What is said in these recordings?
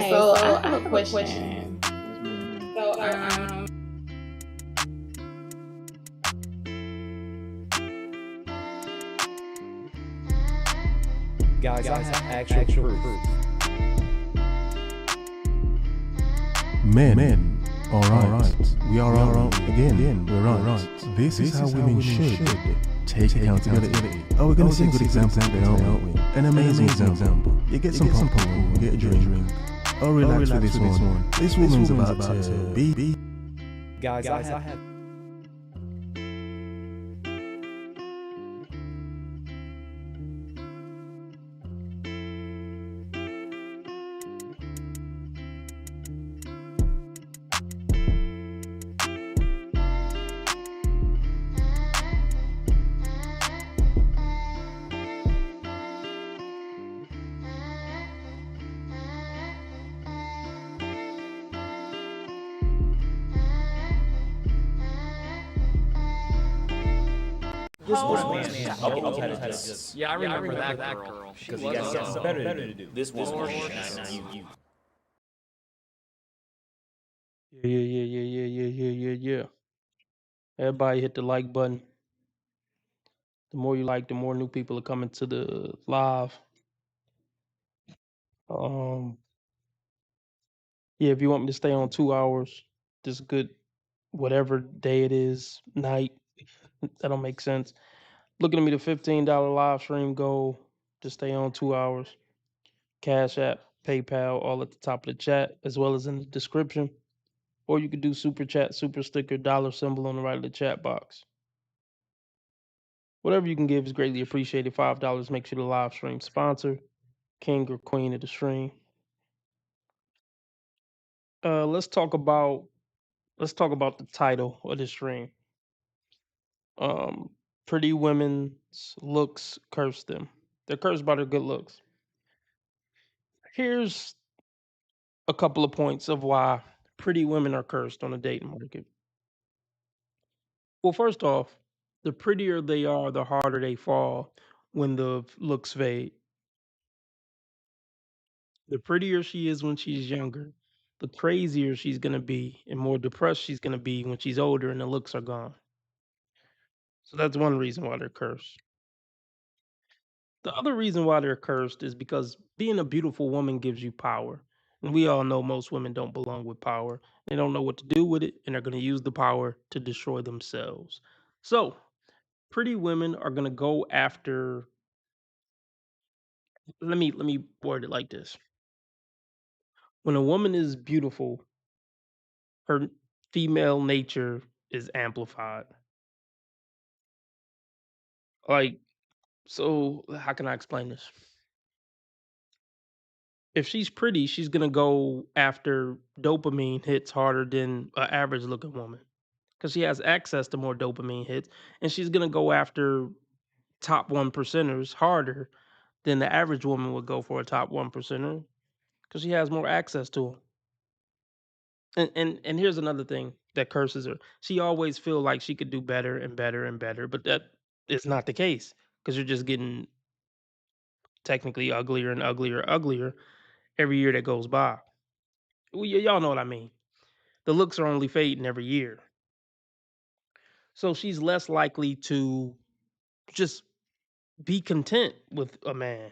so I have a question. So, Guys, I have actual proof. Men are right. We are right. Again, we're right. This is how women should take accountability. Oh, we're going to see a good example today, aren't we? An amazing example. You get some popcorn, get a drink. Oh, relax with this one. This woman's about to be. Guys, I have Yeah, I remember that girl. because you got something better to do. This one. Yeah. Everybody hit the like button. The more you like, the more new people are coming to the live. Yeah, if you want me to stay on 2 hours, this good, whatever day it is, night, that don't make sense. Looking at me, the $15 live stream goal to stay on 2 hours. Cash App, PayPal, all at the top of the chat, as well as in the description. Or you could do super chat, super sticker, dollar symbol on the right of the chat box. Whatever you can give is greatly appreciated. $5 makes you the live stream sponsor, king or queen of the stream. Let's talk about the title of the stream. Pretty women's looks curse them. They're cursed by their good looks. Here's a couple of points of why pretty women are cursed on the dating market. Well, first off, the prettier they are, the harder they fall when the looks fade. The prettier she is when she's younger, the crazier she's gonna be and more depressed she's gonna be when she's older and the looks are gone. So that's one reason why they're cursed. The other reason why they're cursed is because being a beautiful woman gives you power. And we all know most women don't belong with power. They don't know what to do with it, and they're going to use the power to destroy themselves. So, pretty women are going to go after. Let me word it like this. When a woman is beautiful, her female nature is amplified. Like, so how can I explain this? If she's pretty, she's gonna go after dopamine hits harder than an average looking woman because she has access to more dopamine hits, and she's gonna go after top one percenters harder than the average woman would go for a top one percenter because she has more access to them. And here's another thing that curses her: she always feel like she could do better and better and better, but that is not the case because you're just getting technically uglier and uglier every year that goes by. Well, y'all know what I mean. The looks are only fading every year. So she's less likely to just be content with a man.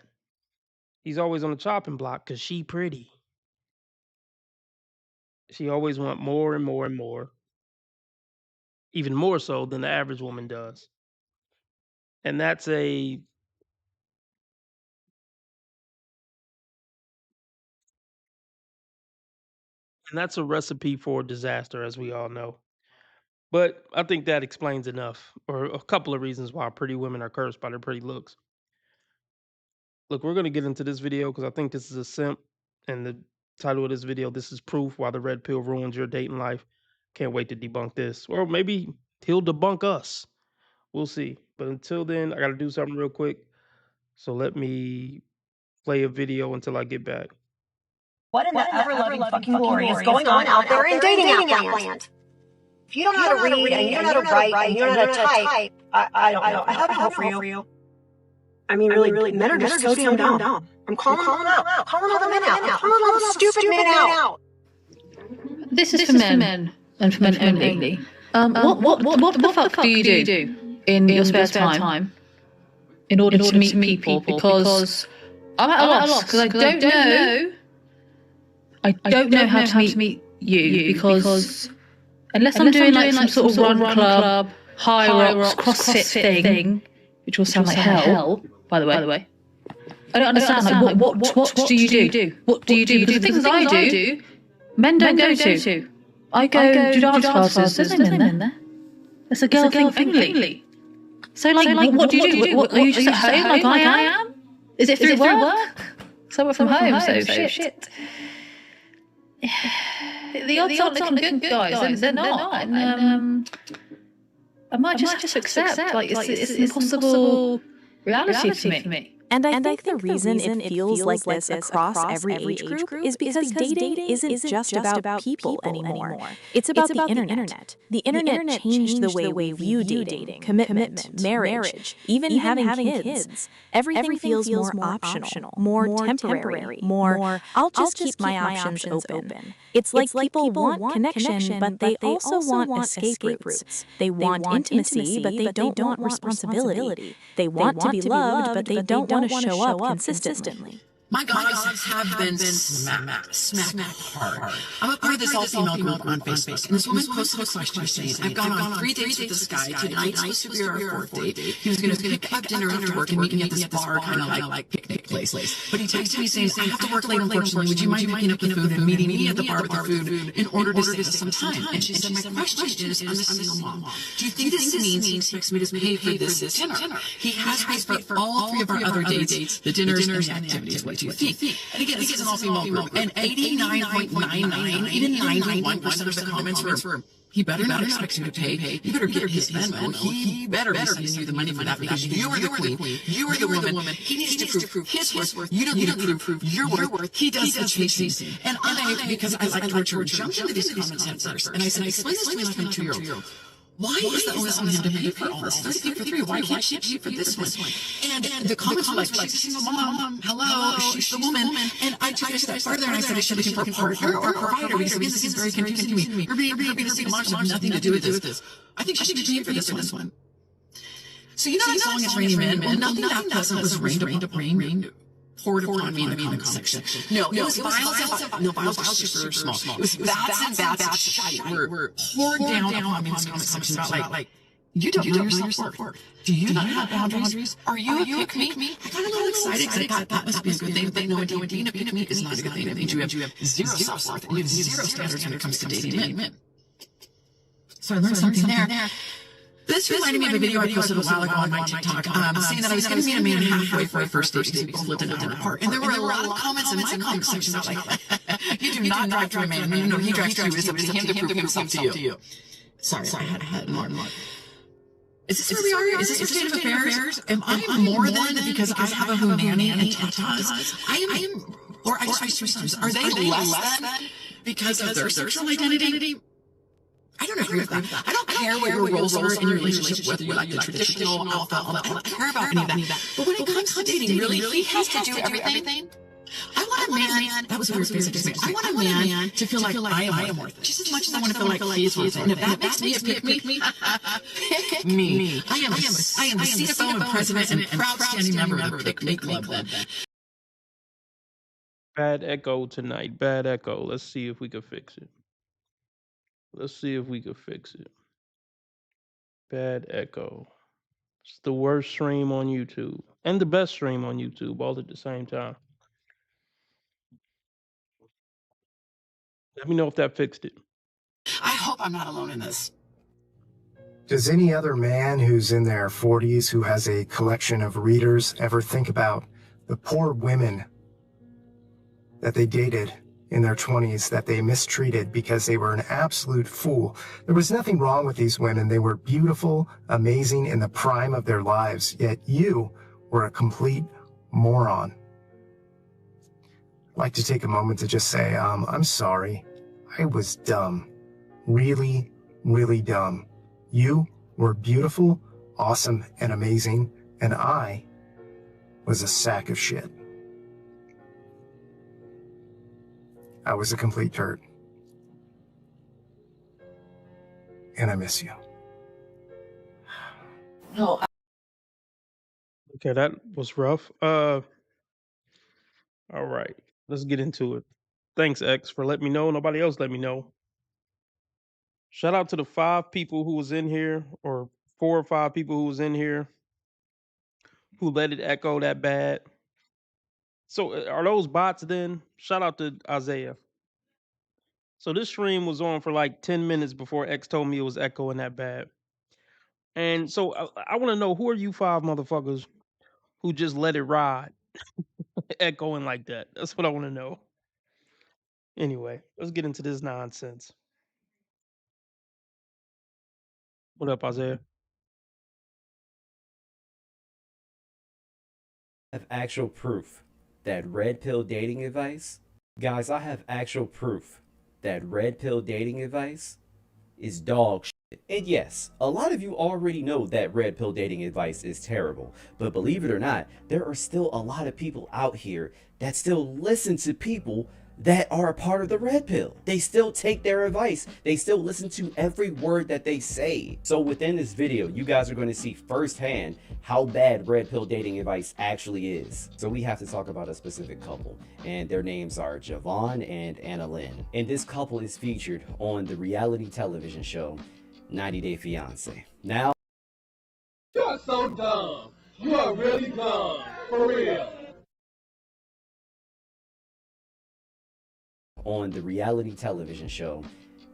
He's always on the chopping block because she pretty. She always want more and more and more, even more so than the average woman does. And that's a recipe for disaster, as we all know. But I think that explains enough, or a couple of reasons why pretty women are cursed by their pretty looks. Look, we're gonna get into this video because I think this is a simp, and the title of this video, "This is proof why the red pill ruins your dating life." Can't wait to debunk this, or maybe he'll debunk us. We'll see. But until then, I got to do something real quick. So let me play a video until I get back. What in the ever-loving fucking glory is going on out there in dating app land? If you don't know how to read and you don't know how to write and you don't know how to type, I don't know. I have a hope for you. I mean, really, men are just so damn dumb. I'm calling them out. Calling all the men out. I'm calling all the stupid men out. This is for men and for men only. What the fuck do you do in your spare time in order to meet people? Because I'm at a loss because I don't know. I don't know how to meet you because unless I'm doing like some sort of run club, high rocks, CrossFit thing, which will sound like hell, by the way. I don't understand. Like, what do you do? What do you do? Because the things I do, men don't go to. I go do dance classes. There's no men there. It's a girl thing only. So like, what do you do? Are you just at home like I am? Is it through work? So I work from home, so shit. The odds aren't looking good, guys. They're not. And I might just have to accept, like, it's an impossible reality for me. And I think the reason it feels like this across every age group is because dating isn't just about people anymore. It's about the internet. The internet changed the way we view dating, commitment, marriage, even having kids. Everything feels more optional, more temporary, more, I'll just keep my options open. It's like people want connection, but they also want escape routes. They want intimacy, but they don't want responsibility. They want to be loved, but they don't want to show up consistently. My guys have been smacked hard. I'm a part of this all-female group on Facebook, and this woman posted a question saying, I've gone on 3 dates with this guy. Tonight's supposed to be our 4th date. He was going to pick up dinner after work and meet me at this bar, kind of like picnic place. But he texted me saying, I have to work late, unfortunately. Would you mind picking up the food and meeting me at the bar with the food in order to save us some time? And she said, my question is, I'm a single mom. Do you think this means he expects me to pay for this dinner? He has paid for all 3 of our other dates, the dinners and the activities. What do you think? And again, this is an all-female group, and 89.99, even 91% of the comments were, he better not expect you to pay. You better get his Venmo. He better be sending you the money for that because you are the queen. You are the woman. He needs to prove his worth. You don't need to prove your worth. He does the chasing. And I, because I like torture, jumped into these comments head first, and I said, explain this to me like I'm 2-year-old. Why is the onus on him to pay for all this? Let's pay for 3. Why can't she pay for this one? And the comments were like, she's a single mom. Hello, she's the woman. And I took it a step further and I said, I should be looking for a partner or a provider because this is very confusing to me. Her being a single mom has nothing to do with this. I think she should be paying for this one. So you know that song is Raining Men? Well, nothing that pleasant was rained upon rain. Poured upon me in the comment section. No, it was vials was super small. It was vats of shite were poured down upon me in the comment section about like, you don't know yourself worth. Do you not have boundaries? Are you a pick-me? I got a little excited because I thought that must be a good thing. But no, being a pick-me is not a good thing. It means you have zero self-worth and you have zero standards when it comes to dating men. So I learned something there. This reminded me of a video I posted a while ago on my TikTok, saying that I was going to meet a man halfway for a first date because we both lived an hour apart. And there were a lot of comments in my comment section about like, you do not drive to a man. No, he drives to you. It's up to him to prove himself to you. Sorry, I had more. Is this where we are? Is this your state of affairs? Am I more than because I have a Humani and tatas? I am, or I just have 2 sons. Are they less than because of their sexual identity? I don't agree with that. I don't care what your roles are in your relationship, whether you're like the traditional alpha, all that. I don't care about any of that. But when it comes to dating, really, he has to do everything. I want a man, that was a weird phrase to say. I want a man to feel like I am worth it. Just as much as I want to feel like he is worth it. And if that makes me a pick-me, pick me. I am the CFO and president and proud standing member of the Pick-Me Club. Bad echo tonight. Bad echo. Let's see if we can fix it. Bad echo. It's the worst stream on YouTube and the best stream on YouTube all at the same time. Let me know if that fixed it. I hope I'm not alone in this. Does any other man who's in their 40s who has a collection of readers ever think about the poor women that they dated in their 20s that they mistreated because they were an absolute fool? There was nothing wrong with these women. They were beautiful, amazing, in the prime of their lives, yet you were a complete moron. I'd like to take a moment to just say, I'm sorry. I was dumb. Really, really dumb. You were beautiful, awesome, and amazing, and I was a sack of shit. I was a complete turd. And I miss you. No, Okay, that was rough. All right, let's get into it. Thanks, X, for letting me know. Nobody else let me know. Shout out to the 5 people who was in here, or 4 or 5 people who was in here who let it echo that bad. So are those bots then? Shout out to Isaiah. So this stream was on for like 10 minutes before X told me it was echoing that bad. And so I want to know, who are you 5 motherfuckers who just let it ride echoing like that? That's what I want to know. Anyway, let's get into this nonsense. What up, Isaiah? Have actual proof that red pill dating advice, guys, I have actual proof that red pill dating advice is dog shit. And yes, a lot of you already know that red pill dating advice is terrible, but believe it or not, there are still a lot of people out here that still listen to people that are a part of the red pill. They still take their advice. They still listen to every word that they say. So within this video, you guys are going to see firsthand how bad red pill dating advice actually is. So we have to talk about a specific couple, and their names are Javon and Anna Lynn. And this couple is featured on the reality television show 90 Day Fiancé. Now, you're so dumb. You are really dumb. For real. On the reality television show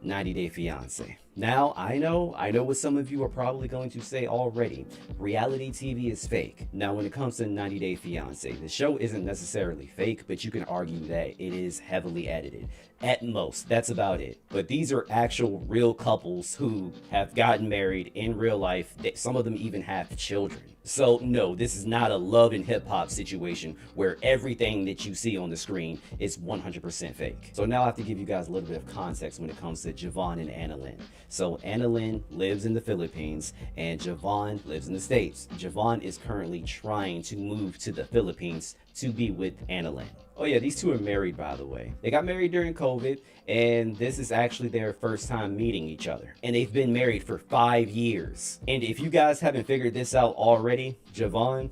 90 Day Fiancé. Now, I know what some of you are probably going to say already. Reality TV is fake. Now, when it comes to 90 Day Fiancé, the show isn't necessarily fake, but you can argue that it is heavily edited. At most, that's about it. But these are actual real couples who have gotten married in real life. Some of them even have children. So no, this is not a love and hip hop situation where everything that you see on the screen is 100% fake. So now I have to give you guys a little bit of context when it comes to Javon and Anna Lynn. So Anna Lynn lives in the Philippines and Javon lives in the States. Javon is currently trying to move to the Philippines to be with Anna Lynn. Oh yeah, these two are married, by the way. They got married during COVID, and this is actually their first time meeting each other. And they've been married for 5 years. And if you guys haven't figured this out already, Javon,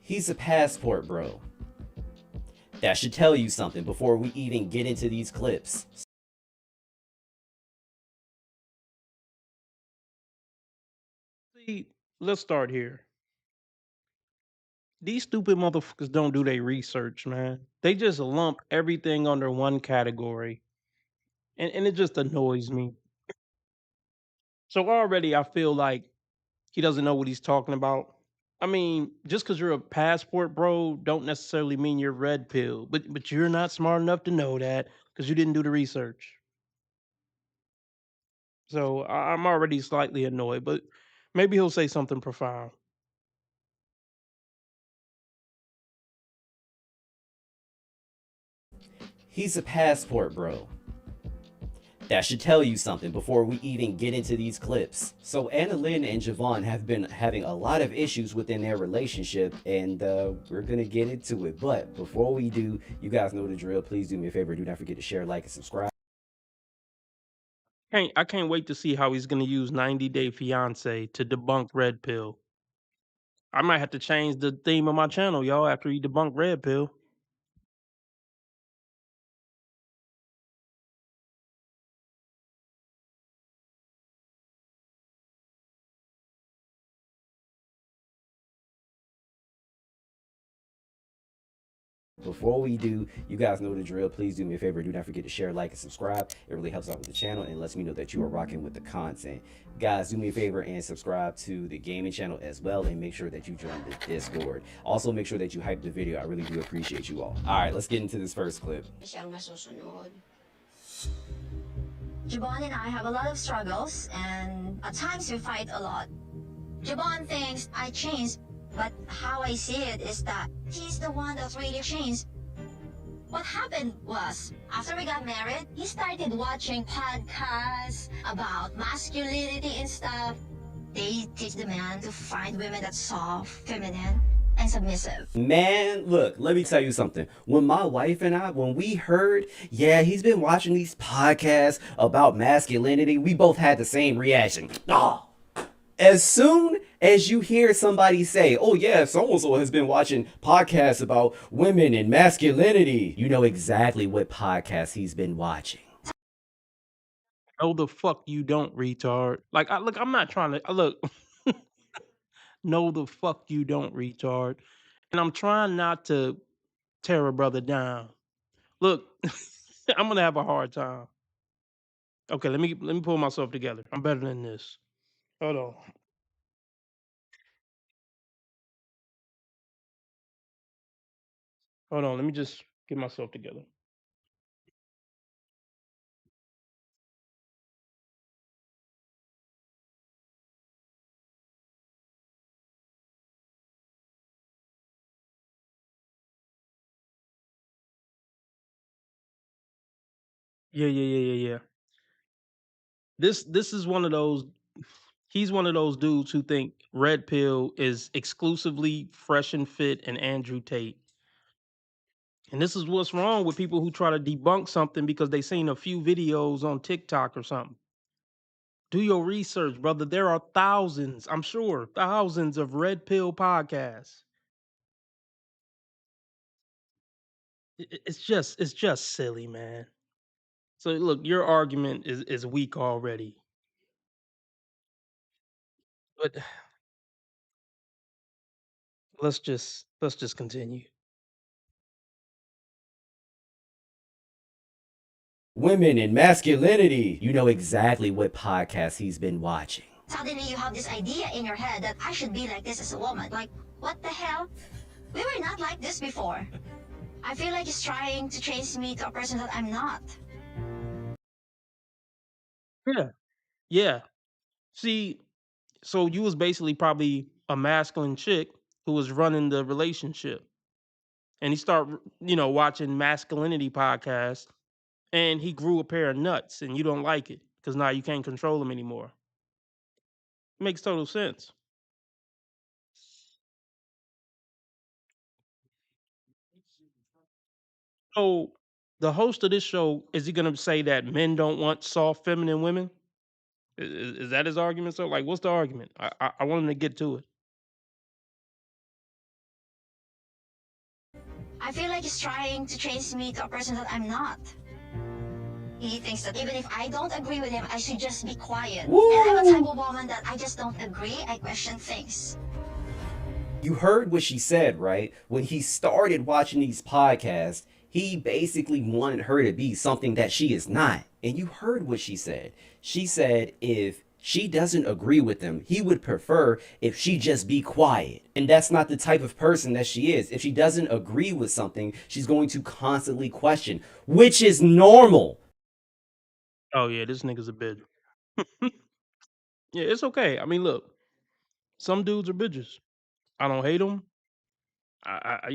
he's a passport bro. That should tell you something before we even get into these clips. See, let's start here. These stupid motherfuckers don't do their research, man. They just lump everything under one category. And it just annoys me. So already I feel like he doesn't know what he's talking about. I mean, just because you're a passport bro don't necessarily mean you're red pill. But you're not smart enough to know that because you didn't do the research. So I'm already slightly annoyed, but maybe he'll say something profound. He's a passport bro. That should tell you something before we even get into these clips. So Anna Lynn and Javon have been having a lot of issues within their relationship, and we're gonna get into it. But before we do, you guys know the drill. Please do me a favor. Do not forget to share, like, and subscribe. I can't wait to see how he's gonna use 90 Day Fiancé to debunk red pill. I might have to change the theme of my channel, y'all, after he debunk red pill. Before we do, you guys know the drill. Please do me a favor. Do not forget to share, like, and subscribe. It really helps out with the channel and lets me know that you are rocking with the content. Guys, do me a favor and subscribe to the gaming channel as well, and make sure that you join the Discord. Also, make sure that you hype the video. I really do appreciate you all. All right, let's get into this first clip. Javon and I have a lot of struggles, and at times we fight a lot. Javon thinks I changed, but how I see it is that he's the one that really changed. What happened was, after we got married, he started watching podcasts about masculinity and stuff. They teach the man to find women that's soft, feminine. and submissive. Man, look, let me tell you something. When my wife and I, when we heard, yeah, he's been watching these podcasts about masculinity, we both had the same reaction. Oh. As soon as you hear somebody say, oh yeah, so-and-so has been watching podcasts about women and masculinity, you know exactly what podcast he's been watching. No, the fuck you don't, retard. Like, I'm not trying to look. No, the fuck you don't, retard. And I'm trying not to tear a brother down. Look, I'm gonna have a hard time. Okay, let me pull myself together. I'm better than this. Hold on. Hold on. Let me just get myself together. Yeah. This is one of those. He's one of those dudes who think Red Pill is exclusively Fresh and Fit and Andrew Tate. And this is what's wrong with people who try to debunk something because they seen a few videos on TikTok or something. Do your research, brother. There are thousands, I'm sure, thousands of Red Pill podcasts. It's just silly, man. So look, your argument is weak already. But let's just continue. Women and masculinity, you know exactly what podcast he's been watching. Suddenly you have this idea in your head that I should be like this as a woman. Like, what the hell? We were not like this before. I feel like he's trying to change me to a person that I'm not. Yeah. See, so you was basically probably a masculine chick who was running the relationship. And he started, watching masculinity podcasts, and he grew a pair of nuts, and you don't like it because now you can't control him anymore. Makes total sense. So the host of this show, is he gonna say that men don't want soft feminine women? Is that his argument? So like, what's the argument? I want him to get to it. I feel like he's trying to change me to a person that I'm not. He thinks that even if I don't agree with him, I should just be quiet. Woo! And I'm a type of woman that I just don't agree. I question things. You heard what she said, right? When he started watching these podcasts, he basically wanted her to be something that she is not. And you heard what she said. She said if she doesn't agree with him, he would prefer if she just be quiet. And that's not the type of person that she is. If she doesn't agree with something, she's going to constantly question, which is normal. Oh yeah, this nigga's a bitch. Yeah, it's okay. I mean, look, some dudes are bitches. I don't hate them. I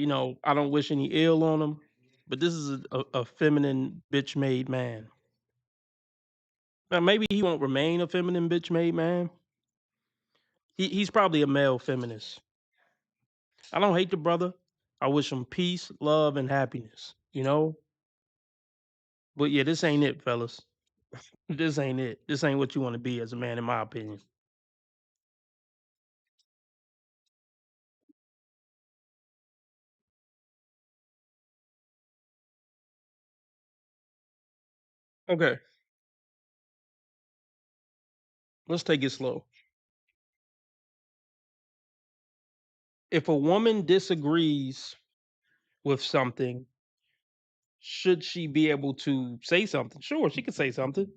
don't wish any ill on them. But this is a feminine bitch made man. Now maybe he won't remain a feminine bitch made man. He's probably a male feminist. I don't hate the brother. I wish him peace, love, and happiness. But yeah, this ain't it, fellas. This ain't it. This ain't what you want to be as a man, in my opinion. Okay, let's take it slow. If a woman disagrees with something, should she be able to say something? Sure, she could say something.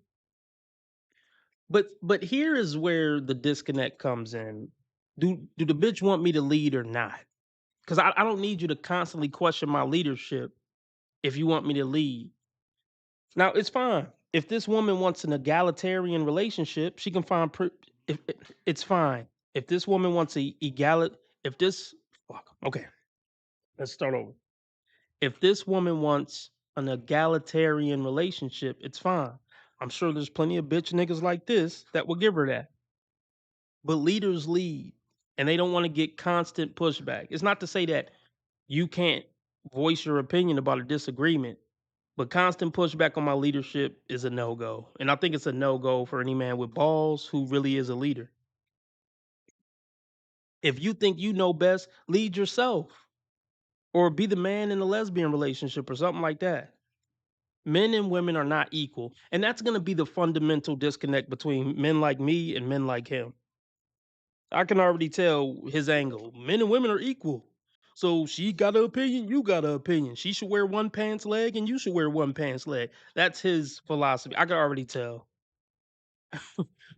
But here is where the disconnect comes in. Do the bitch want me to lead or not? Because I don't need you to constantly question my leadership if you want me to lead. Now it's fine. If this woman wants an egalitarian relationship, she can find it's fine. If this woman wants if this fuck, okay, let's start over. If this woman wants an egalitarian relationship, it's fine. I'm sure there's plenty of bitch niggas like this that will give her that. But leaders lead. and they don't want to get constant pushback. It's not to say that you can't voice your opinion about a disagreement, but constant pushback on my leadership is a no-go. And I think it's a no-go for any man with balls who really is a leader. If you think you know best, lead yourself. Or be the man in a lesbian relationship or something like that. Men and women are not equal. And that's going to be the fundamental disconnect between men like me and men like him. I can already tell his angle. Men and women are equal. So she got an opinion, you got an opinion. She should wear one pants leg and you should wear one pants leg. That's his philosophy. I can already tell.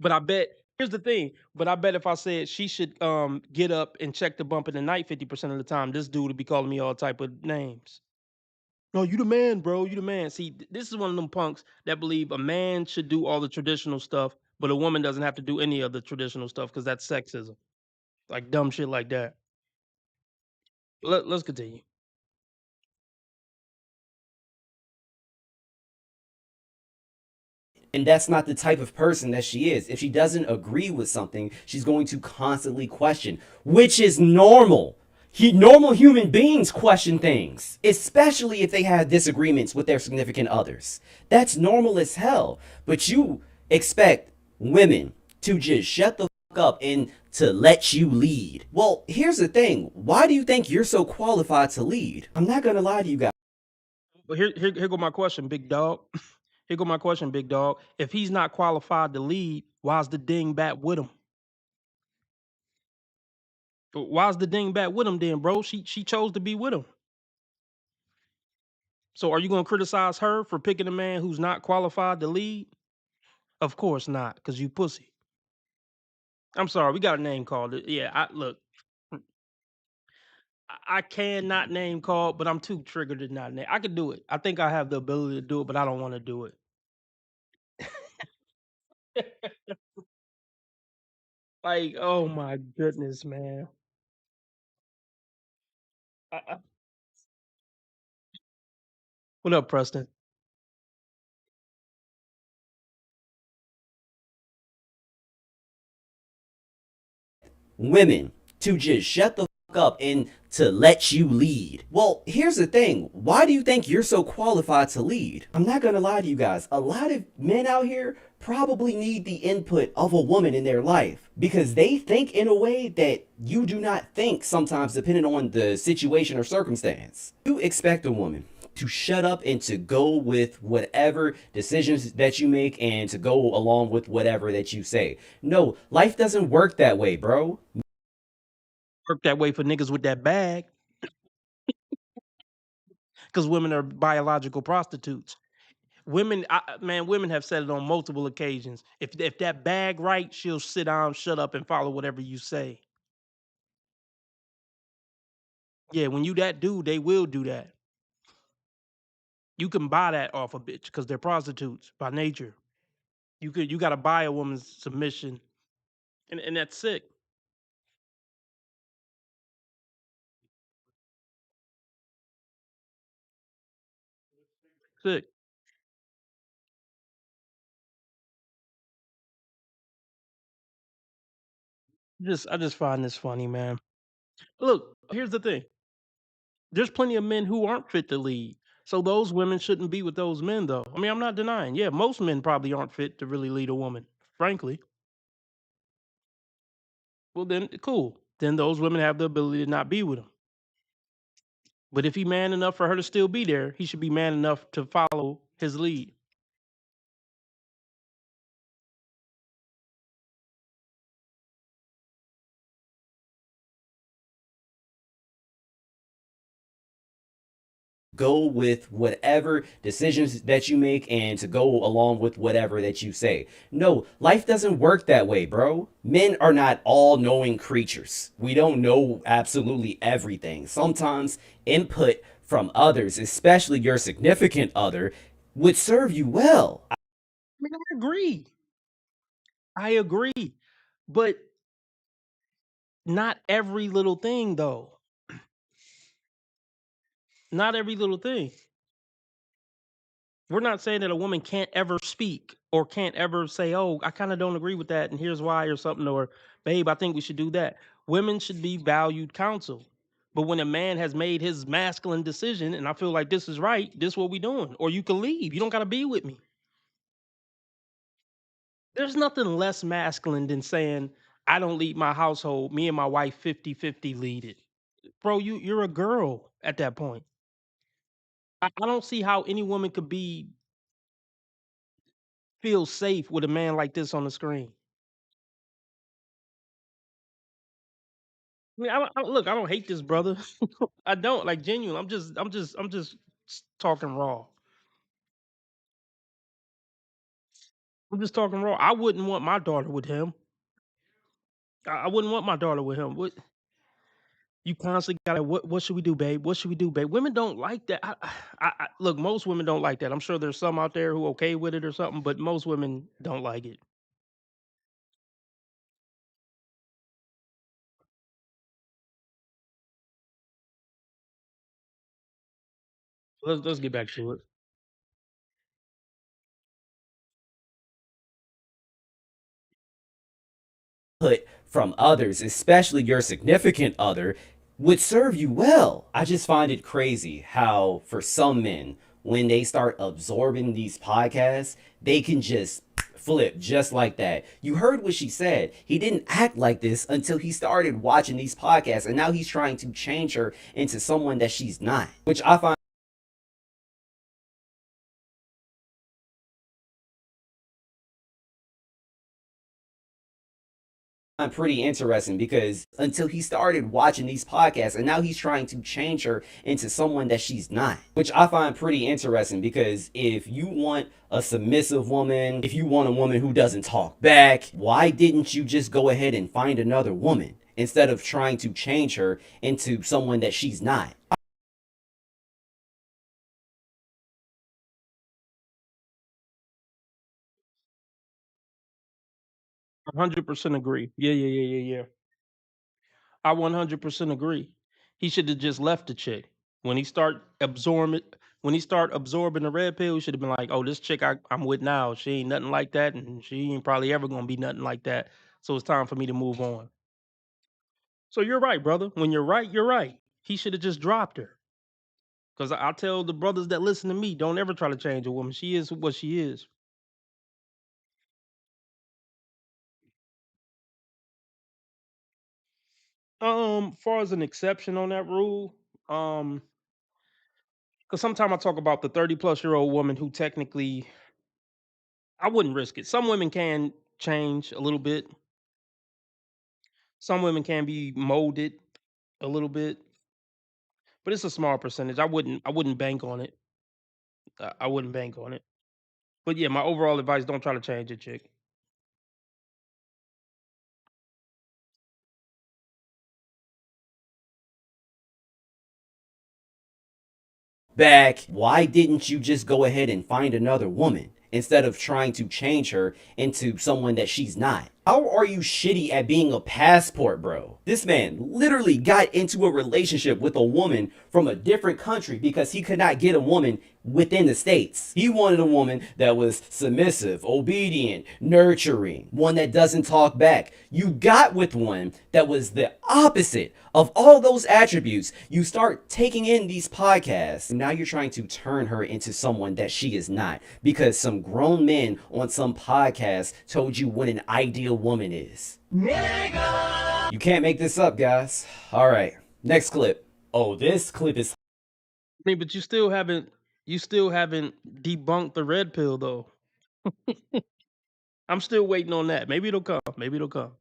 But I bet here's the thing. But I bet if I said she should get up and check the bump in the night 50% of the time, this dude would be calling me all type of names. No, you the man, bro. You the man. See, this is one of them punks that believe a man should do all the traditional stuff, but a woman doesn't have to do any of the traditional stuff because that's sexism. Like dumb shit like that. Let's continue. And that's not the type of person that she is. If she doesn't agree with something, she's going to constantly question, which is normal. Normal human beings question things, especially if they have disagreements with their significant others. That's normal as hell. But you expect women to just shut the fuck up and to let you lead. Well, here's the thing. Why do you think you're so qualified to lead? I'm not gonna lie to you guys. But here go my question, big dog. Here go my question, big dog. If he's not qualified to lead, why's the dingbat with him? Why's the dingbat with him then, bro? She chose to be with him. So are you gonna criticize her for picking a man who's not qualified to lead? Of course not, because you pussy. I'm sorry, we got a name called. Yeah, look. I cannot name call, but I'm too triggered to not name. I could do it. I think I have the ability to do it, but I don't want to do it. Like, oh my goodness, man. What up, Preston? Women to just shut the fuck up and to let you lead. Well, here's the thing. Why do you think you're so qualified to lead? I'm not gonna lie to you guys. A lot of men out here probably need the input of a woman in their life because they think in a way that you do not think sometimes, depending on the situation or circumstance. You expect a woman to shut up and to go with whatever decisions that you make and to go along with whatever that you say. No, life doesn't work that way, bro. Work that way for niggas with that bag. Because women are biological prostitutes. Women, women have said it on multiple occasions. If that bag right, she'll sit down, shut up, and follow whatever you say. Yeah, when you that dude, they will do that. You can buy that off a bitch because they're prostitutes by nature. You got to buy a woman's submission, and that's sick. Sick. I just find this funny, man. Look, here's the thing. There's plenty of men who aren't fit to lead. So those women shouldn't be with those men, though. I mean, I'm not denying. Yeah, most men probably aren't fit to really lead a woman, frankly. Well, then, cool. Then those women have the ability to not be with him. But if he man enough for her to still be there, he should be man enough to follow his lead. Go with whatever decisions that you make and to go along with whatever that you say. No, life doesn't work that way, bro. Men are not all-knowing creatures. We don't know absolutely everything. Sometimes input from others, especially your significant other, would serve you well. I mean, I agree. I agree. But not every little thing, though. Not every little thing. We're not saying that a woman can't ever speak. or can't ever say, "Oh, I kind of don't agree with that, and here's why," or something, or "Babe, I think we should do that." Women should be valued counsel. But when a man has made his masculine decision, and I feel like this is right, this is what we doing, or you can leave. You don't got to be with me. There's nothing less masculine than saying, "I don't lead my household. Me and my wife 50-50 lead it." Bro, you're a girl at that point. I don't see how any woman could feel safe with a man like this on the screen. I mean, look, I don't hate this brother. I don't, like, genuine. I'm just talking raw. I'm just talking raw. I wouldn't want my daughter with him. I wouldn't want my daughter with him. What you constantly got to what should we do, babe? What should we do, babe? Women don't like that. Look, most women don't like that. I'm sure there's some out there who okay with it or something, but most women don't like it. Let's get back to it. Put from others, especially your significant other, would serve you well. I just find it crazy how, for some men, when they start absorbing these podcasts, they can just flip just like that. You heard what she said. He didn't act like this until he started watching these podcasts, and now he's trying to change her into someone that she's not, which I find pretty interesting, because until he started watching these podcasts, and now he's trying to change her into someone that she's not, which I find pretty interesting, because if you want a submissive woman, if you want a woman who doesn't talk back, why didn't you just go ahead and find another woman instead of trying to change her into someone that she's not? 100% agree. Yeah. I 100% agree. He should have just left the chick. When he start absorbing the red pill, he should have been like, "Oh, this chick I'm with now, she ain't nothing like that, and she ain't probably ever gonna be nothing like that. So it's time for me to move on." So you're right, brother. When you're right, you're right. He should have just dropped her. Cause I tell the brothers that listen to me, don't ever try to change a woman. She is what she is. Far as an exception on that rule, um, because sometimes I talk about the 30-plus-year-old woman who technically I wouldn't risk it. Some women can change a little bit. Some women can be molded a little bit, but it's a small percentage. I wouldn't bank on it. I wouldn't bank on it. But yeah, my overall advice: don't try to change a chick. Back, why didn't you just go ahead and find another woman instead of trying to change her into someone that she's not? How are you shitty at being a passport, bro? This man literally got into a relationship with a woman from a different country because he could not get a woman within the States. He wanted a woman that was submissive, obedient, nurturing, one that doesn't talk back. You got with one that was the opposite of all those attributes. You start taking in these podcasts, and now you're trying to turn her into someone that she is not because some grown men on some podcast told you what an ideal woman is. Nigga! You can't make this up, guys. All right, next clip. Oh, this clip is... I mean, but you still haven't debunked the red pill though. I'm still waiting on that. Maybe it'll come. Maybe it'll come.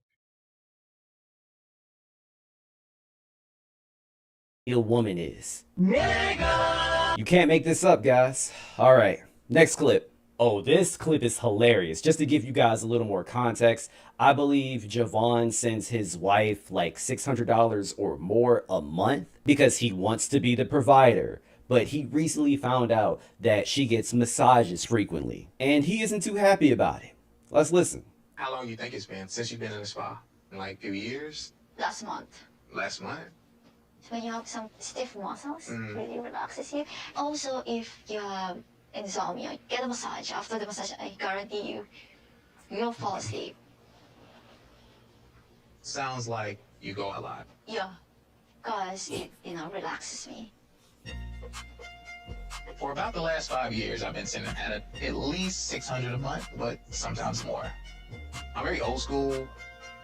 Ideal woman is. Nigga! You can't make this up, guys. All right, next clip. Oh, this clip is hilarious. Just to give you guys a little more context, I believe Javon sends his wife like $600 or more a month because he wants to be the provider. But he recently found out that she gets massages frequently, and he isn't too happy about it. Let's listen. How long do you think it's been since you've been in the spa? Like a few years? Last month. Last month? So when you have some stiff muscles, really relaxes you. Also, if you have insomnia, get a massage. After the massage, I guarantee you'll fall asleep. Sounds like you go a lot. Yeah, because it, relaxes me. For about the last 5 years, I've been sending at least $600 a month, but sometimes more. I'm very old school.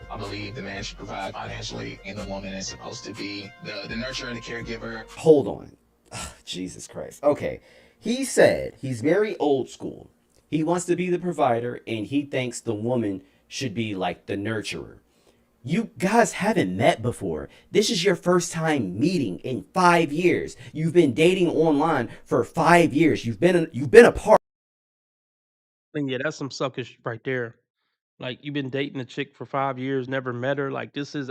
I believe the man should provide financially, and the woman is supposed to be the nurturer, the caregiver. Hold on. Ugh, Jesus Christ. Okay. He said he's very old school. He wants to be the provider, and he thinks the woman should be like the nurturer. You guys haven't met before. This is your first time meeting in 5 years. You've been dating online for 5 years. You've been apart. And yeah, that's some suckish right there. Like you've been dating a chick for 5 years, never met her. Like this is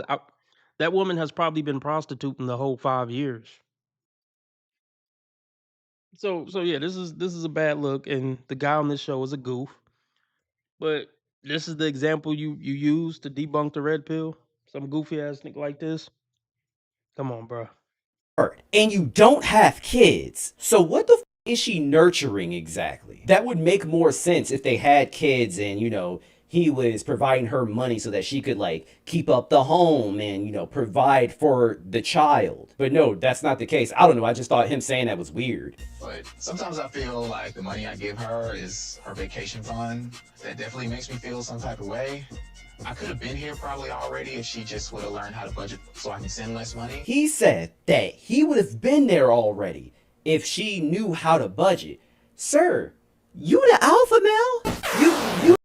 that woman has probably been prostituting the whole 5 years. So yeah, this is a bad look, and the guy on this show is a goof. But this is the example you use to debunk the red pill. Some goofy ass nigga like this. Come on, bro. And you don't have kids. So what the is she nurturing exactly? That would make more sense if they had kids and, he was providing her money so that she could like keep up the home and, provide for the child. But no, that's not the case. I don't know. I just thought him saying that was weird. But sometimes I feel like the money I give her is her vacation fund. That definitely makes me feel some type of way. I could have been here probably already if she just would have learned how to budget so I can send less money. He said that he would have been there already if she knew how to budget. Sir, you the alpha male? You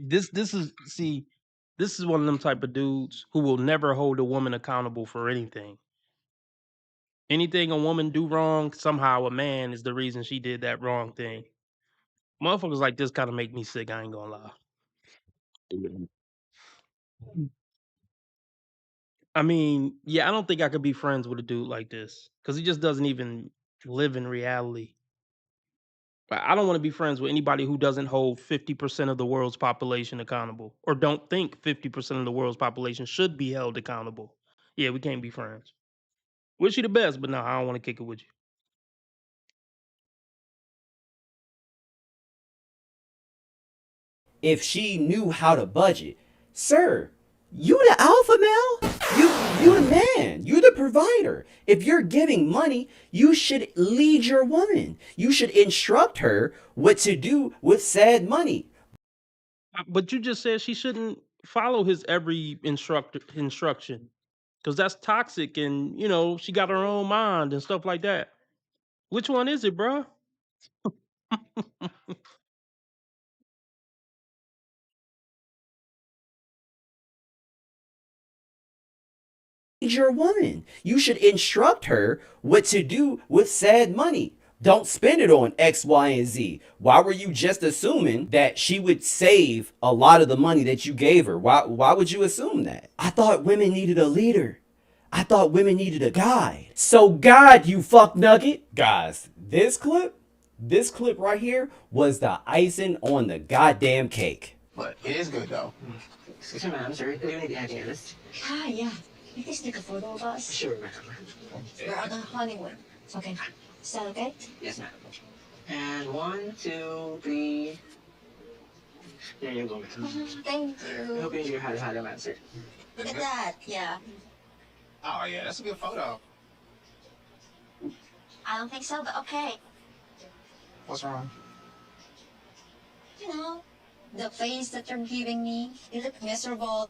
This is one of them type of dudes who will never hold a woman accountable for anything. Anything a woman do wrong, somehow a man is the reason she did that wrong thing. Motherfuckers like this kind of make me sick, I ain't gonna lie. I mean, yeah, I don't think I could be friends with a dude like this because he just doesn't even live in reality. I don't want to be friends with anybody who doesn't hold 50% of the world's population accountable or don't think 50% of the world's population should be held accountable. Yeah, we can't be friends. Wish you the best, but no, I don't want to kick it with you. if she knew how to budget. Sir, you the alpha male? You the man. You the provider. If you're giving money, you should lead your woman. You should instruct her what to do with said money. But you just said she shouldn't follow his every instruction because that's toxic, and she got her own mind and stuff like that. Which one is it, bro? Your woman. You should instruct her what to do with said money. Don't spend it on X, Y, and Z. Why were you just assuming that she would save a lot of the money that you gave her? Why would you assume that? I thought women needed a leader. I thought women needed a guide. So guide, you fuck nugget. Guys, this clip right here was the icing on the goddamn cake. But it is good though. Excuse me, ma'am, sir. Do you need anything else? Hi, yeah. You can take a photo of us. Sure, ma'am. We're on a honeymoon. Okay. Is that okay? Yes, ma'am. And 1, 2, 3. There you go, ma'am. Thank I you. hope you enjoy your halo, ma'am, sir. Look at that. Yeah. Oh yeah, that's a good photo. I don't think so, but okay. What's wrong? You know, the face that you're giving me, you look miserable.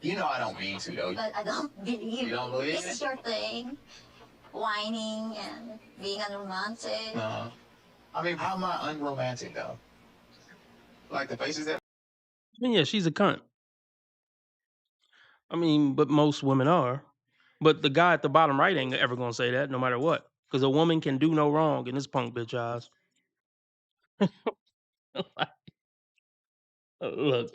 You know I don't mean to though. But I don't believe You don't believe this it? is your thing. Whining and being unromantic. No. I mean, how am I unromantic though? Like the faces that. I mean, yeah, she's a cunt. I mean, but most women are. But the guy at the bottom right ain't ever gonna say that, no matter what, because a woman can do no wrong in this punk bitch eyes. Look,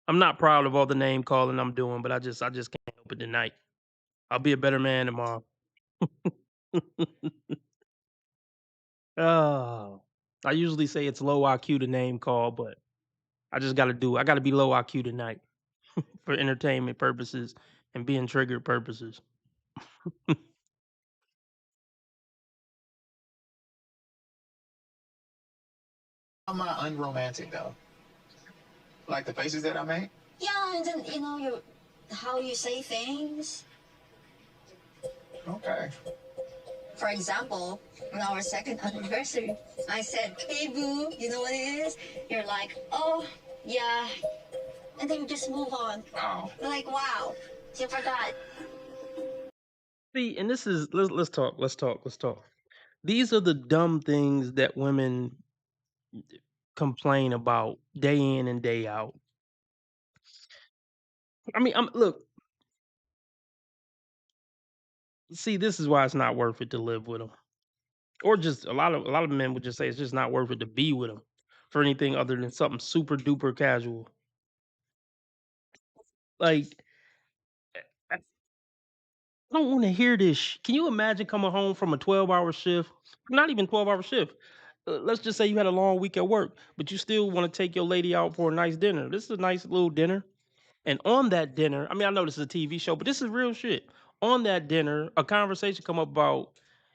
I'm not proud of all the name calling I'm doing, but I just can't help it tonight. I'll be a better man tomorrow. Oh, I usually say it's low IQ to name call, but I just got to do. I got to be low IQ tonight for entertainment purposes and being triggered purposes. I'm not unromantic though. Like the faces that I make. Yeah, and then how you say things. Okay. For example, on our second anniversary, I said, "Hey boo," you know what it is? You're like, "Oh, yeah," and then you just move on. Wow. You're like, "Wow, you forgot." See, and this is let's talk. These are the dumb things that women complain about day in and day out. I mean, look. See, this is why it's not worth it to live with them, or just a lot of men would just say it's just not worth it to be with them for anything other than something super duper casual. Like, I don't want to hear this. Can you imagine coming home from a 12-hour shift? Not even 12-hour shift. Let's just say you had a long week at work, but you still want to take your lady out for a nice dinner. This is a nice little dinner. And on that dinner, I mean, I know this is a TV show, but this is real shit. On that dinner, a conversation come up about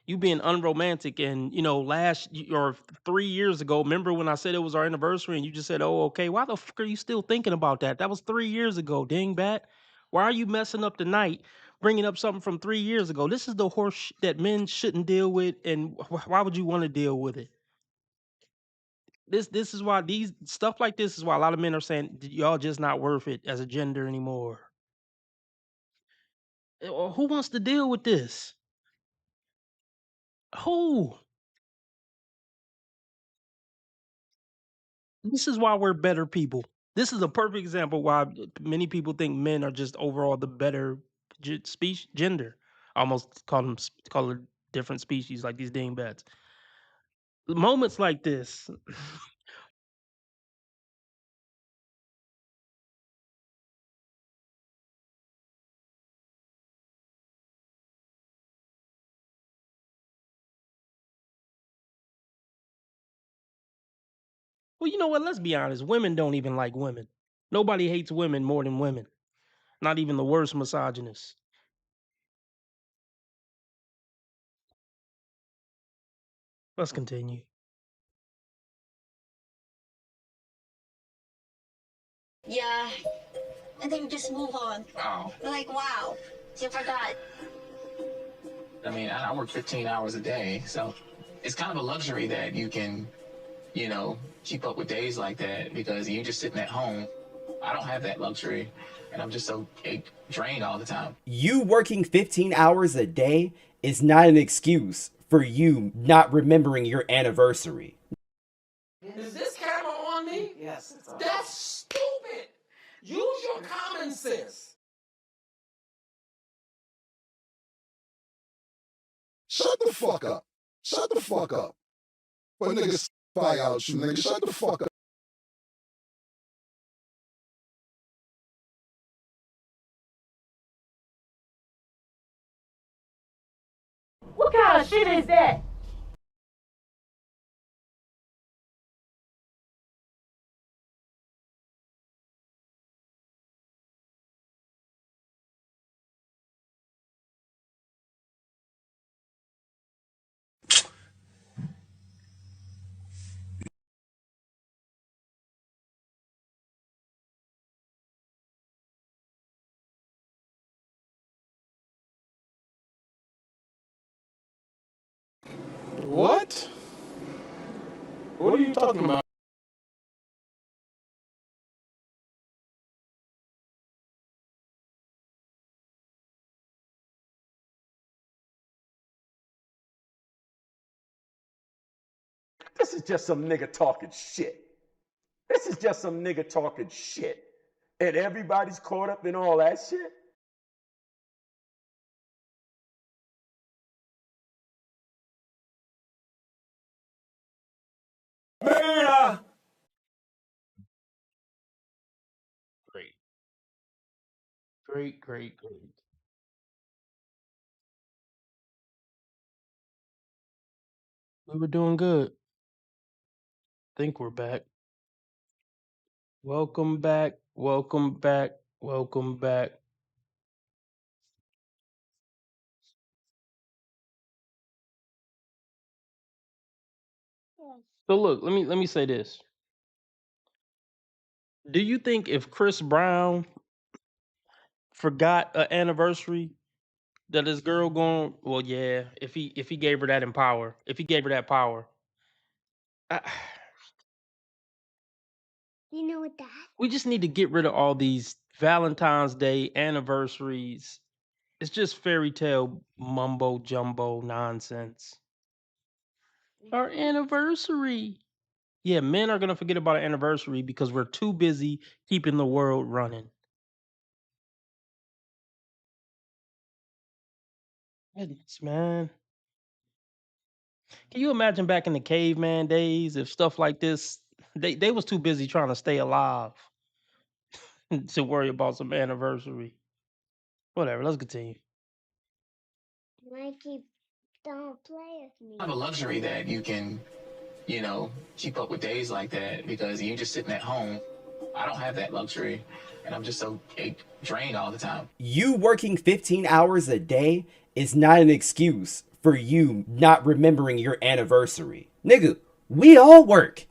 you being unromantic, and or 3 years ago. Remember when I said it was our anniversary, and you just said, "Oh, okay." Why the fuck are you still thinking about that? That was 3 years ago, dingbat. Why are you messing up the night, bringing up something from 3 years ago? This is the horse that men shouldn't deal with, and why would you want to deal with it? This is why these stuff like this is why a lot of men are saying y'all just not worth it as a gender anymore. Or who wants to deal with this? Who? This is why we're better people. This is a perfect example why many people think men are just overall the better species gender. Almost call it different species like these dingbats. Moments like this. Well, you know what? Let's be honest. Women don't even like women. Nobody hates women more than women. Not even the worst misogynists. Let's continue. Yeah, and then you just move on. Wow. You're like, "Wow, you forgot." I mean, I work 15 hours a day, so it's kind of a luxury that you can, keep up with days like that because you just sitting at home. I don't have that luxury, and I'm just so drained all the time. You working 15 hours a day is not an excuse for you not remembering your anniversary. Is this camera on me? Yes. That's stupid. Use your common sense. Shut the fuck up. Shut the fuck up. When niggas fire out you, nigga, shut the fuck up. What kind of shit is that? What? What are you talking about? This is just some nigga talking shit. This is just some nigga talking shit. And everybody's caught up in all that shit. Man, Great. We were doing good. Think we're back. Welcome back. Welcome back. Welcome back. So look, let me say this. Do you think if Chris Brown forgot an anniversary that his girl going, well, yeah, if he gave her that in power, if he gave her that power, I, You know what that? we just need to get rid of all these Valentine's Day anniversaries. It's just fairy tale mumbo jumbo nonsense. Our anniversary. Yeah, men are gonna forget about our anniversary because we're too busy keeping the world running. Goodness, man. Can you imagine back in the caveman days if stuff like this they was too busy trying to stay alive to worry about some anniversary. Whatever, let's continue. Mikey, don't play with me. Have a luxury that you can, keep up with days like that because you just sitting at home. I don't have that luxury, and I'm just so drained all the time. You working 15 hours a day is not an excuse for you not remembering your anniversary. Nigga, we all work.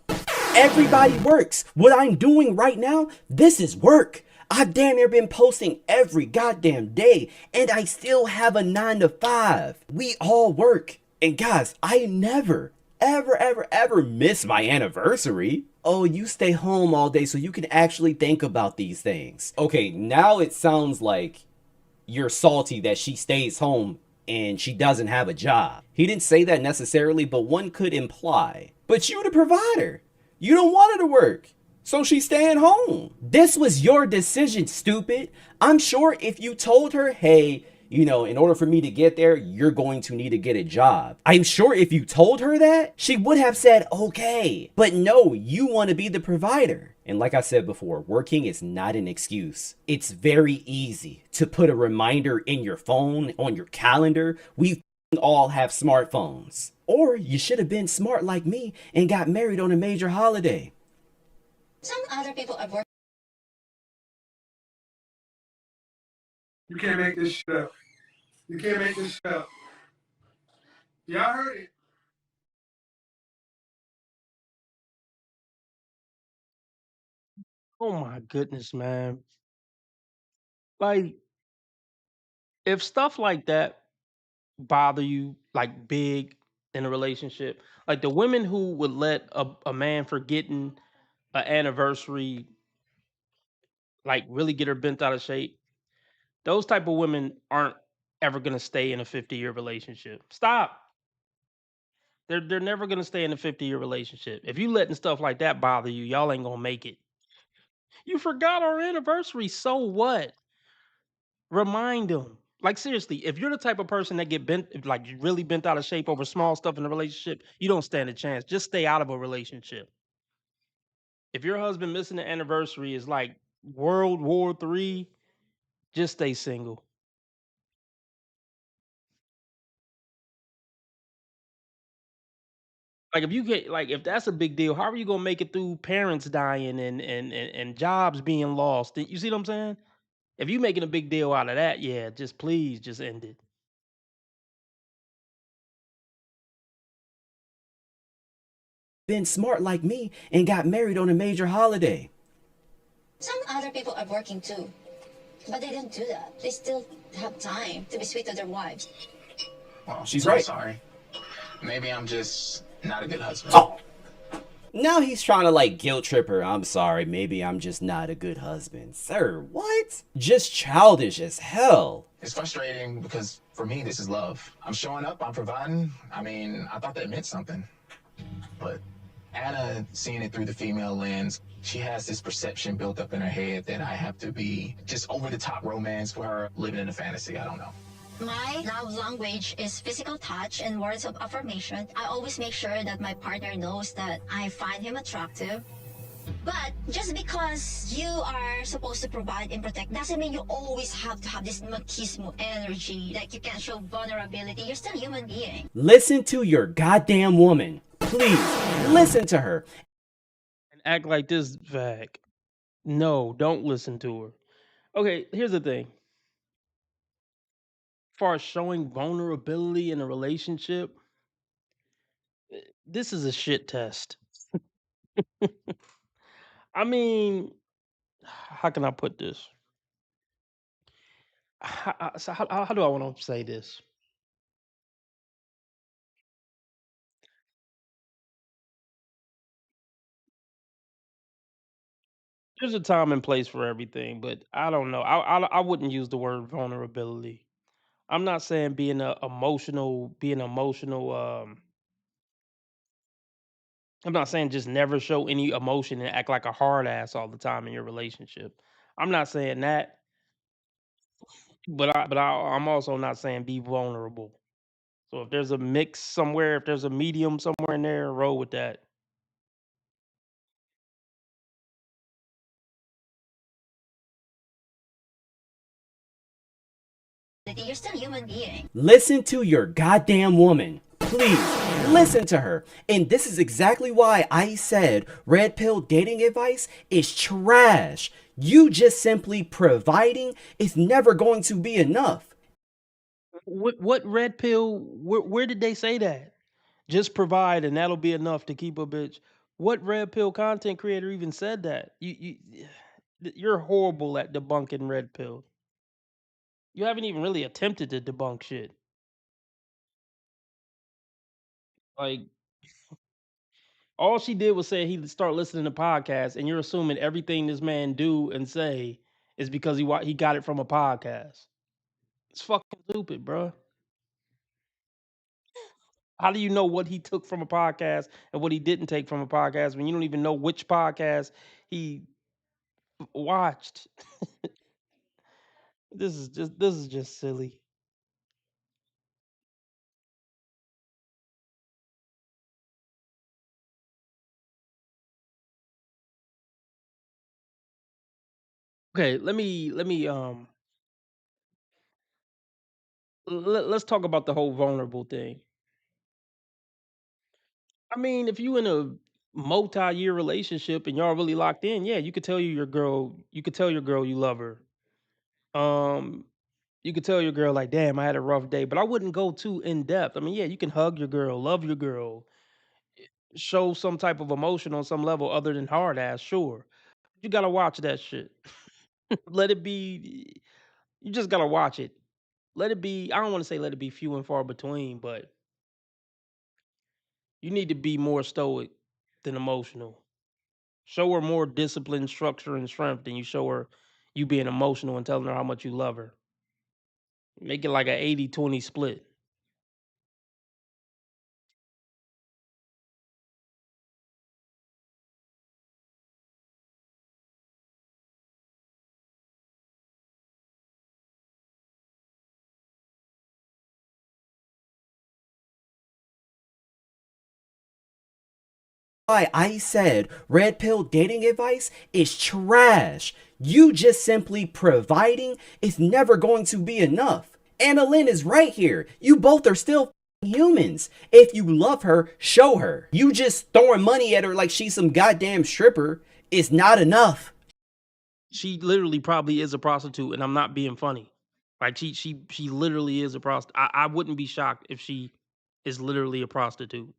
Everybody works. What I'm doing right now, this is work. I've damn near been posting every goddamn day, and I still have a 9 to 5. We all work. And guys, I never, ever miss my anniversary. Oh, you stay home all day so you can actually think about these things. Okay, now it sounds like you're salty that she stays home and she doesn't have a job. He didn't say that necessarily, but one could imply. But you the provider. You don't want her to work, so she's staying home. This was your decision, stupid. I'm sure if you told her, hey, in order for me to get there, you're going to need to get a job. I'm sure if you told her that, she would have said, okay. But no, you want to be the provider. And like I said before, working is not an excuse. It's very easy to put a reminder in your phone, on your calendar. We all have smartphones. Or you should have been smart like me and got married on a major holiday. Some other people are working. You can't make this shit up. You can't make this shit up. Y'all heard it. Oh my goodness, man. Like, if stuff like that bother you, like big in a relationship, like the women who would let a man forgetting an anniversary, like really get her bent out of shape, those type of women aren't ever gonna stay in a 50-year relationship. Stop. They're never gonna stay in a 50-year relationship. If you letting stuff like that bother you, y'all ain't gonna make it. You forgot our anniversary, so what? Remind them. Like seriously, if you're the type of person that get bent, like you really bent out of shape over small stuff in a relationship, you don't stand a chance. Just stay out of a relationship. If your husband missing the anniversary is like World War III, just stay single. Like if you get like if that's a big deal, how are you gonna make it through parents dying and jobs being lost? You see what I'm saying? If you making a big deal out of that, yeah, just please just end it. Been smart like me and got married on a major holiday. Some other people are working too, but they don't do that. They still have time to be sweet to their wives. Well, She's I'm right. sorry. Maybe I'm just not a good husband. Oh. Now he's trying to like guilt trip her. I'm sorry, maybe I'm just not a good husband. Sir, what? Just childish as hell. It's frustrating because for me, this is love. I'm showing up, I'm providing. I mean, I thought that meant something. But Anna, seeing it through the female lens, she has this perception built up in her head that I have to be just over the top romance for her, living in a fantasy. I don't know. My love language is physical touch and words of affirmation. I always make sure that my partner knows that I find him attractive. But just because you are supposed to provide and protect doesn't mean you always have to have this machismo energy. Like you can't show vulnerability. You're still a human being. Listen to your goddamn woman. Please, listen to her. And act like this, Vag. No, don't listen to her. Okay, here's the thing. As far as showing vulnerability in a relationship, this is a shit test. I mean, how can I put this? How do I want to say this? There's a time and place for everything, but I don't know. I wouldn't use the word vulnerability. I'm not saying being emotional. I'm not saying just never show any emotion and act like a hard ass all the time in your relationship. I'm not saying that, I'm also not saying be vulnerable. So if there's a mix somewhere, if there's a medium somewhere in there, roll with that. You're still a human being. Listen to your goddamn woman. Please, listen to her. And this is exactly why I said red pill dating advice is trash. You just simply providing is never going to be enough. What red pill? Where did they say that? Just provide and that'll be enough to keep a bitch. What red pill content creator even said that? You're horrible at debunking red pill. You haven't even really attempted to debunk shit. Like all she did was say he'd start listening to podcasts, and you're assuming everything this man do and say is because he got it from a podcast. It's fucking stupid, bro. How do you know what he took from a podcast and what he didn't take from a podcast when you don't even know which podcast he watched? This is just silly. Okay, let's talk about the whole vulnerable thing. I mean, if you in a multi-year relationship and y'all really locked in, yeah, you could tell your girl you love her. Um, you could tell your girl like, "Damn, I had a rough day," but I wouldn't go too in depth. I mean, yeah, you can hug your girl, love your girl, show some type of emotion on some level other than hard ass, sure. You gotta watch that shit. Let it be. You just gotta watch it. Let it be. I don't want to say let it be few and far between, but you need to be more stoic than emotional. Show her more discipline, structure, and strength than you show her you being emotional and telling her how much you love her. Make it like a 80-20 split. Why I said red pill dating advice is trash. You just simply providing is never going to be enough. Anna Lynn is right here. You both are still humans. If you love her, show her. You just throwing money at her like she's some goddamn stripper is not enough. She literally probably is a prostitute, and I'm not being funny. Like she literally is a prostitute. I wouldn't be shocked if she is literally a prostitute.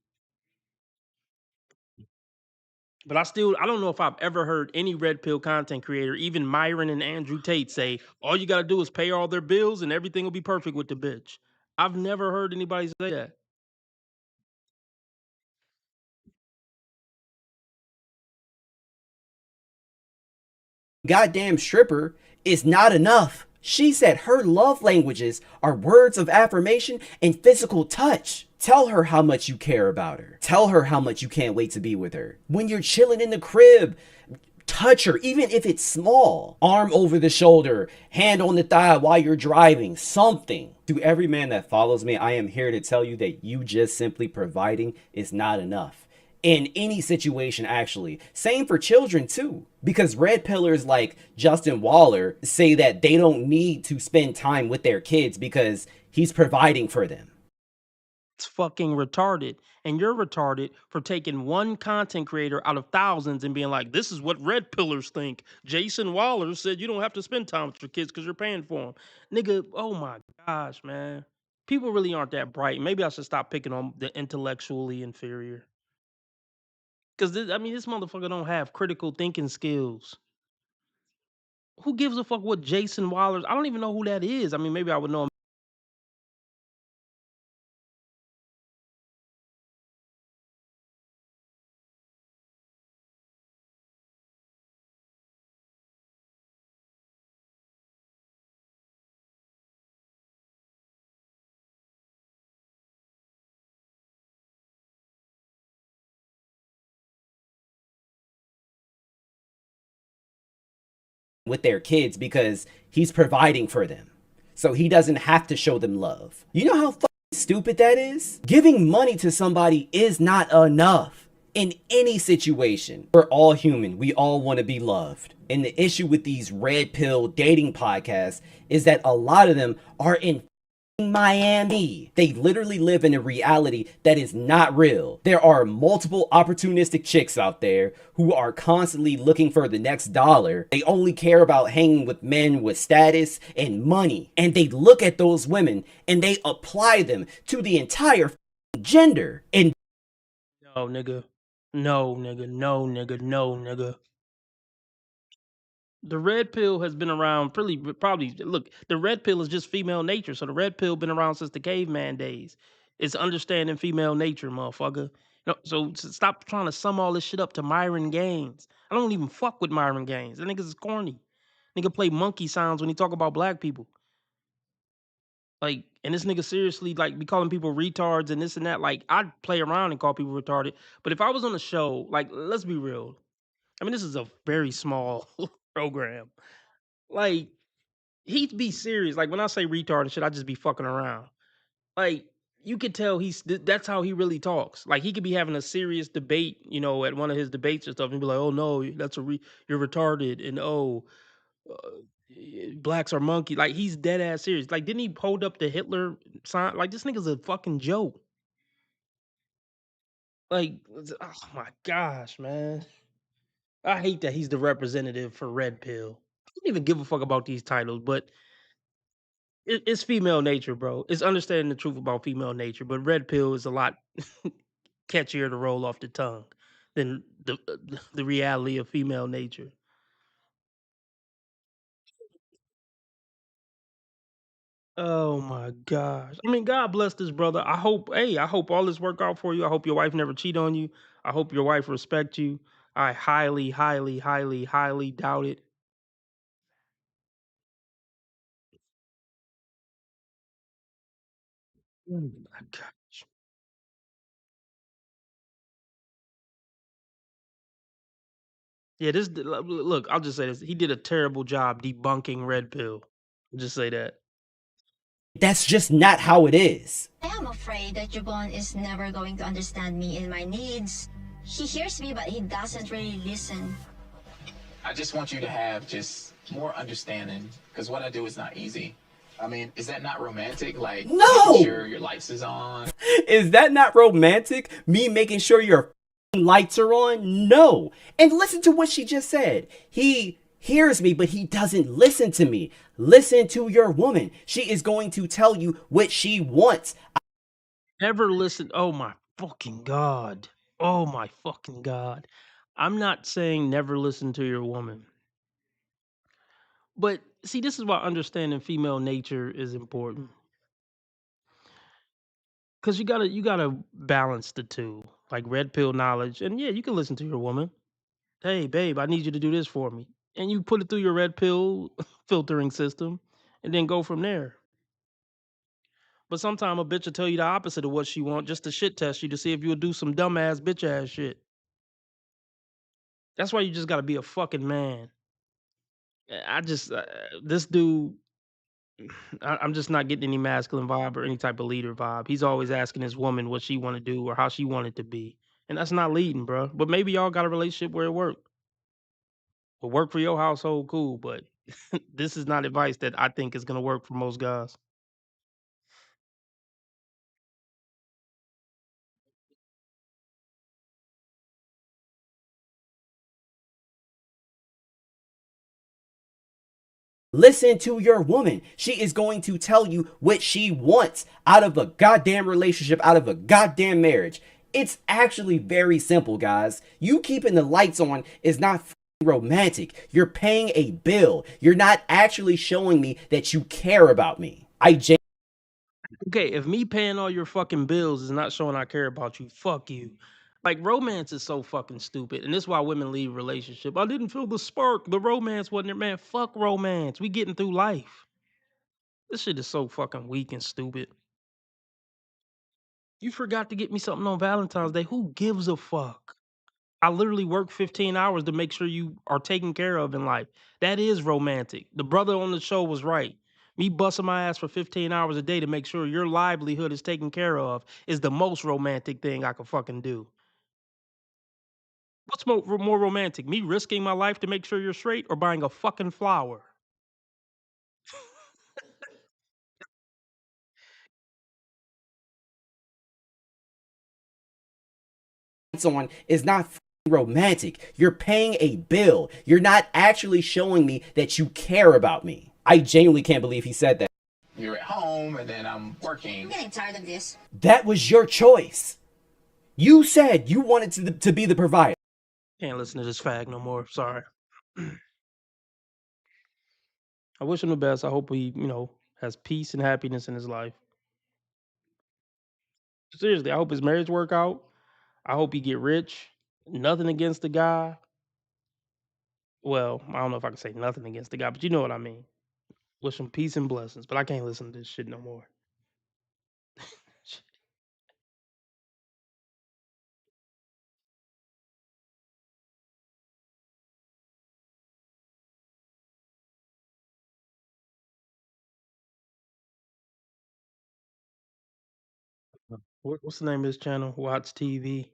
But I don't know if I've ever heard any red pill content creator, even Myron and Andrew Tate, say all you gotta do is pay all their bills and everything will be perfect with the bitch. I've never heard anybody say that. Goddamn stripper is not enough. She said her love languages are words of affirmation and physical touch. Tell her how much you care about her. Tell her how much you can't wait to be with her. When you're chilling in the crib, touch her, even if it's small. Arm over the shoulder, hand on the thigh while you're driving, something. To every man that follows me, I am here to tell you that you just simply providing is not enough. In any situation, actually. Same for children, too. Because red pillars like Justin Waller say that they don't need to spend time with their kids because he's providing for them. It's fucking retarded. And you're retarded for taking one content creator out of thousands and being like, this is what red pillars think. Jason Waller said you don't have to spend time with your kids because you're paying for them. Nigga, oh my gosh, man. People really aren't that bright. Maybe I should stop picking on the intellectually inferior. Because I mean, this motherfucker don't have critical thinking skills. Who gives a fuck what Jason Waller's? I don't even know who that is. I mean, maybe I would know him. With their kids because he's providing for them. So he doesn't have to show them love. You know how fucking stupid that is? Giving money to somebody is not enough in any situation. We're all human. We all want to be loved. And the issue with these red pill dating podcasts is that a lot of them are in Miami. They literally live in a reality that is not real. There are multiple opportunistic chicks out there who are constantly looking for the next dollar. They only care about hanging with men with status and money. And they look at those women and they apply them to the entire gender. And no, nigga. No, nigga. No, nigga. No, nigga. The red pill has been around probably. Look, the red pill is just female nature. So the red pill been around since the caveman days. It's understanding female nature, motherfucker. So stop trying to sum all this shit up to Myron Gaines. I don't even fuck with Myron Gaines. That niggas is corny. Nigga play monkey sounds when he talk about black people. Like, and this nigga seriously like be calling people retards and this and that. Like, I'd play around and call people retarded. But if I was on a show, like, let's be real. I mean, this is a very small program. Like, he'd be serious. Like, when I say retard and shit, I just be fucking around. Like, you could tell that's how he really talks. Like, he could be having a serious debate, you know, at one of his debates and stuff, and be like, "Oh no, you're retarded," and blacks are monkey. Like, he's dead ass serious. Like, didn't he hold up the Hitler sign? Like, this nigga's a fucking joke. Like, oh my gosh, man. I hate that he's the representative for Red Pill. I don't even give a fuck about these titles, but it's female nature, bro. It's understanding the truth about female nature. But Red Pill is a lot catchier to roll off the tongue than the reality of female nature. Oh my gosh. I mean, God bless this brother. I hope all this work out for you. I hope your wife never cheat on you. I hope your wife respect you. I highly, highly, highly, highly doubt it. Oh my gosh. Yeah, look, I'll just say this. He did a terrible job debunking Red Pill. I'll just say that. that's just not how it is. I am afraid that Jabon is never going to understand me and my needs. He hears me, but he doesn't really listen. I just want you to have just more understanding, because what I do is not easy. I mean, is that not romantic? Like, no! making sure your lights is on. Is that not romantic? Me making sure your lights are on? No. And listen to what she just said. He hears me, but he doesn't listen to me. Listen to your woman. She is going to tell you what she wants. Never listen. Oh my fucking God. Oh my fucking God. I'm not saying never listen to your woman. But see, this is why understanding female nature is important. Cause you gotta balance the two. Like red pill knowledge. And yeah, you can listen to your woman. Hey babe, I need you to do this for me. And you put it through your red pill filtering system and then go from there. But sometimes a bitch will tell you the opposite of what she want just to shit test you to see if you'll do some dumbass bitch ass shit. That's why you just gotta be a fucking man. I just this dude, I'm just not getting any masculine vibe or any type of leader vibe. He's always asking his woman what she want to do or how she want it to be, and that's not leading, bro. But maybe y'all got a relationship where it worked. Will work for your household, cool. But this is not advice that I think is gonna work for most guys. Listen to your woman. She is going to tell you what she wants out of a goddamn relationship, out of a goddamn marriage. It's actually very simple, guys. You keeping the lights on is not romantic. You're paying a bill. You're not actually showing me that you care about me. Okay, if me paying all your fucking bills is not showing I care about you, fuck you. Like, romance is so fucking stupid, and this is why women leave relationship. I didn't feel the spark. The romance wasn't there, man. Fuck romance. We getting through life. This shit is so fucking weak and stupid. You forgot to get me something on Valentine's Day. Who gives a fuck? I literally work 15 hours to make sure you are taken care of in life. That is romantic. The brother on the show was right. Me busting my ass for 15 hours a day to make sure your livelihood is taken care of is the most romantic thing I could fucking do. What's more romantic? Me risking my life to make sure you're straight or buying a fucking flower? On is not romantic. You're paying a bill. You're not actually showing me that you care about me. I genuinely can't believe he said that. You're at home and then I'm working. I'm getting tired of this. That was your choice. You said you wanted to be the provider. Can't listen to this fag no more. Sorry. I wish him the best. I hope he, has peace and happiness in his life. Seriously, I hope his marriage work out. I hope he get rich. Nothing against the guy. Well, I don't know if I can say nothing against the guy, but you know what I mean. Wish him peace and blessings, but I can't listen to this shit no more. What's the name of his channel? Watch TV.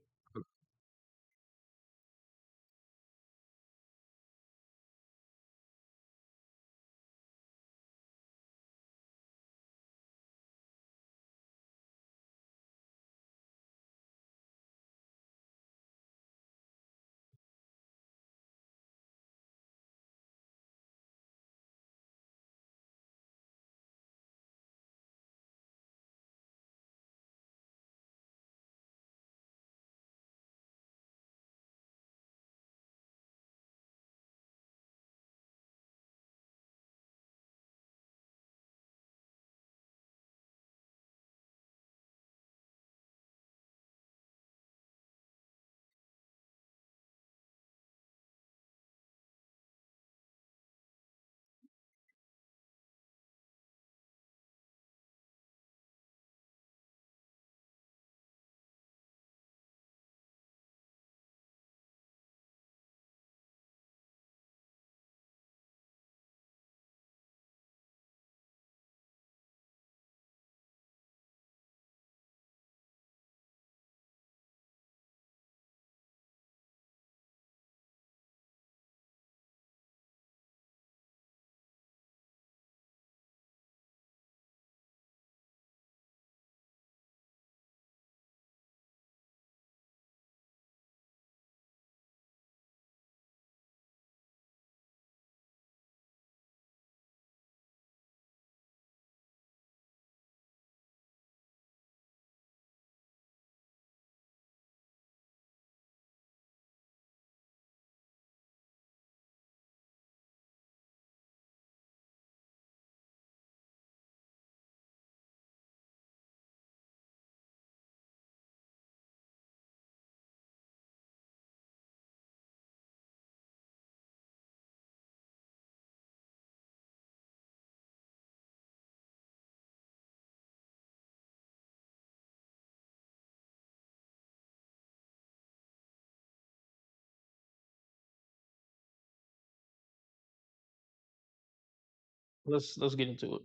Let's get into it.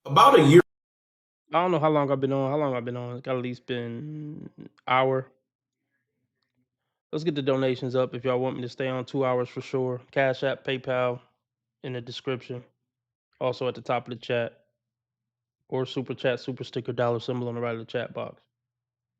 About a year. I don't know how long I've been on. How long I've been on? It's got at least been hour. Let's get the donations up if y'all want me to stay on 2 hours for sure. Cash App, PayPal in the description. Also at the top of the chat. Or super chat, super sticker, dollar symbol on the right of the chat box.